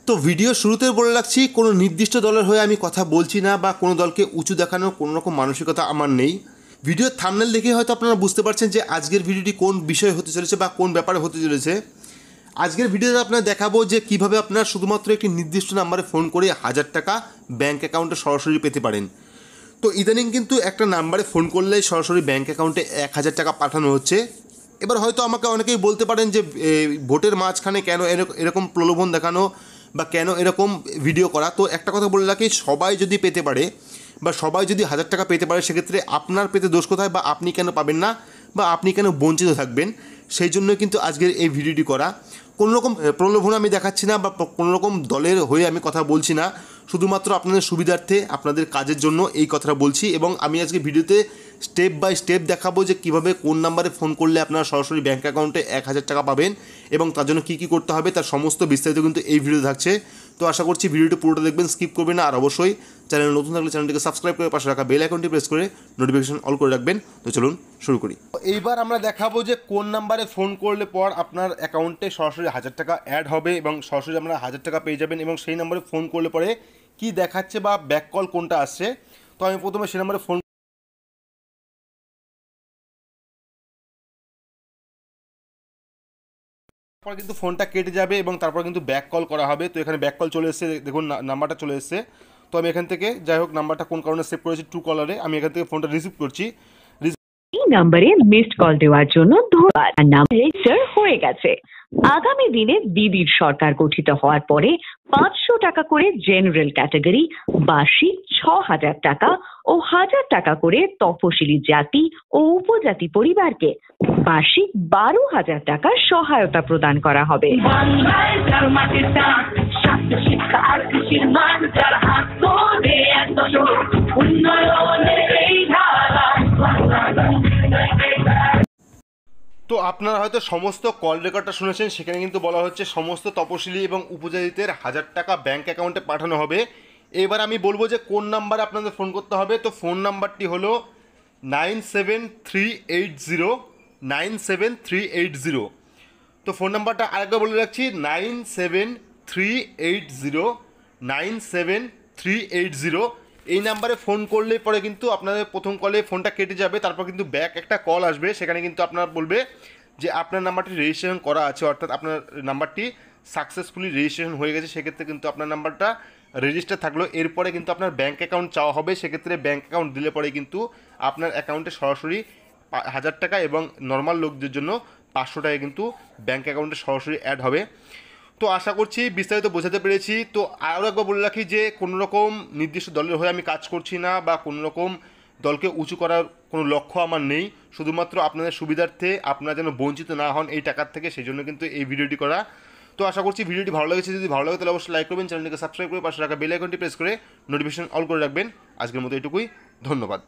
তো ভিডিও শুরুতে বলে রাখছি, কোনো নির্দিষ্ট দলের হয়ে আমি কথা বলছি না বা কোনো দলকে উঁচু দেখানোর কোনো রকম মানসিকতা আমার নেই। ভিডিওর থাম্বনেল দেখে হয়তো আপনারা বুঝতে পারছেন যে আজকের ভিডিওটি কোন বিষয় হতে চলেছে বা কোন ব্যাপারে হতে চলেছে। আজকের ভিডিওতে আপনারা দেখাবো যে কীভাবে আপনারা শুধুমাত্র একটি নির্দিষ্ট নাম্বারে ফোন করে 1000 টাকা ব্যাঙ্ক অ্যাকাউন্টে সরাসরি পেতে পারেন। তো ইদানিং কিন্তু একটা নাম্বারে ফোন করলেই সরাসরি ব্যাঙ্ক অ্যাকাউন্টে 1000 টাকা পাঠানো হচ্ছে। এবার হয়তো আমাকে অনেকেই বলতে পারেন যে ভোটের মাঝখানে কেন এরকম প্রলোভন দেখানো বা কেন এরকম ভিডিও করা। তো একটা কথা বলে রাখি, সবাই যদি পেতে পারে বা সবাই যদি 1000 টাকা পেতে পারে, সেক্ষেত্রে আপনার পেতে দোষ কোথায় বা আপনি কেন পাবেন না বা আপনি কেন বঞ্চিত থাকবেন, সেই জন্য কিন্তু আজকের এই ভিডিওটি করা। কোনো রকম প্রলোভন আমি দেখাচ্ছি না বা কোনো রকম দলের হয়ে আমি কথা বলছি না, শুধুমাত্র আপনাদের সুবিধার্থে আপনাদের কাজের জন্য এই কথাটা বলছি। এবং আমি আজকে ভিডিওতে স্টেপ বাই স্টেপ দেখাবো যে কীভাবে কোন নাম্বারে ফোন করলে আপনারা সরাসরি ব্যাঙ্ক অ্যাকাউন্টে 1000 টাকা পাবেন এবং তার জন্য কী কী করতে হবে তার সমস্ত বিস্তারিত কিন্তু এই ভিডিও থাকছে। তো আশা করছি ভিডিওটি পুরোটা দেখবেন, স্কিপ করবেন না। আর অবশ্যই চ্যানেল নতুন থাকলে চ্যানেলটিকে সাবস্ক্রাইব করে পাশে রাখা বেল আইকনটি প্রেস করে নোটিফিকেশন অল করে রাখবেন। তো চলুন শুরু করি। এইবার আমরা দেখাবো যে কোন নাম্বারে ফোন করলে পর আপনার অ্যাকাউন্টে সরাসরি 1000 টাকা অ্যাড হবে এবং সরাসরি আপনারা 1000 টাকা পেয়ে যাবেন এবং সেই নাম্বারে ফোন করলে পরে কী দেখাচ্ছে বা ব্যাক কল কোনটা আসছে। তো আমি প্রথমে সেই নাম্বারে ফোন তারপর কিন্তু ফোনটা কেটে যাবে এবং তারপর কিন্তু ব্যাক কল করা হবে। তো এখানে ব্যাক কল চলে এসেছে, দেখুন নাম্বারটা চলে এসেছে। তো আমি এখান থেকে যাই হোক নাম্বারটা কোন কারণে সেভ করেছি ট্রু কলারে, আমি এখান থেকে ফোনটা রিসিভ করছি। এই নাম্বারে মিসড কল দেওয়ার জন্য ধন্যবাদ। নাম্বার রেজিস্টার হয়ে গেছে। আগামী দিনে দিদির সরকার গঠিত হওয়ার পরে 500 টাকা করে জেনারেল ক্যাটাগরি, বার্ষিক 6000 টাকা ও 1000 টাকা করে তফসিলি জাতি ও উপজাতি পরিবারকে বার্ষিক 12,000 টাকা সহায়তা প্রদান করা হবে। তো আপনারা হয়তো সমস্ত কল রেকর্ডটা শুনেছেন, সেখানে কিন্তু বলা হচ্ছে সমস্ত তপশিলি এবং উপজাতিদের 1000 টাকা ব্যাঙ্ক অ্যাকাউন্টে পাঠানো হবে। এবার আমি বলবো যে কোন নাম্বারে আপনাদের ফোন করতে হবে। তো ফোন নাম্বারটি হলো 9738097380। তো ফোন নাম্বারটা আরেকবার বলে রাখছি, 9738097380। এই নাম্বারে ফোন করলে পরে কিন্তু আপনাদের প্রথম কলে ফোনটা কেটে যাবে, তারপর কিন্তু ব্যাক একটা কল আসবে, সেখানে কিন্তু আপনার বলবে যে আপনার নাম্বারটি রেজিস্ট্রেশন করা আছে, অর্থাৎ আপনার নাম্বারটি সাকসেসফুলি রেজিস্ট্রেশন হয়ে গেছে। সেক্ষেত্রে কিন্তু আপনার নাম্বারটা রেজিস্টার থাকলো। এরপরে কিন্তু আপনার ব্যাঙ্ক অ্যাকাউন্ট চাওয়া হবে। সেক্ষেত্রে ব্যাঙ্ক অ্যাকাউন্ট দিলে পরে কিন্তু আপনার অ্যাকাউন্টে সরাসরি 1000 টাকা এবং নর্মাল লোকদের জন্য 500 টাকা কিন্তু ব্যাঙ্ক অ্যাকাউন্টে সরাসরি অ্যাড হবে। তো আশা করছি বিস্তারিত বোঝাতে পেরেছি। তো আরও একবার বলে রাখি যে কোনো রকম নির্দিষ্ট দলের হয়ে আমি কাজ করছি না বা কোনো রকম দলকে উঁচু করার কোনো লক্ষ্য আমার নেই, শুধুমাত্র আপনাদের সুবিধার্থে আপনারা যেন বঞ্চিত না হন এই টাকার থেকে, সেই জন্য কিন্তু এই ভিডিওটি করা। তো আশা করছি ভিডিওটি ভালো লেগেছে। যদি ভালো লাগে তাহলে অবশ্যই লাইক করবেন, চ্যানেলটিকে সাবস্ক্রাইব করে পাশে রাখা বেল আইকনটি প্রেস করে নোটিফিকেশন অল করে রাখবেন। আজকের মতো এটুকুই, ধন্যবাদ।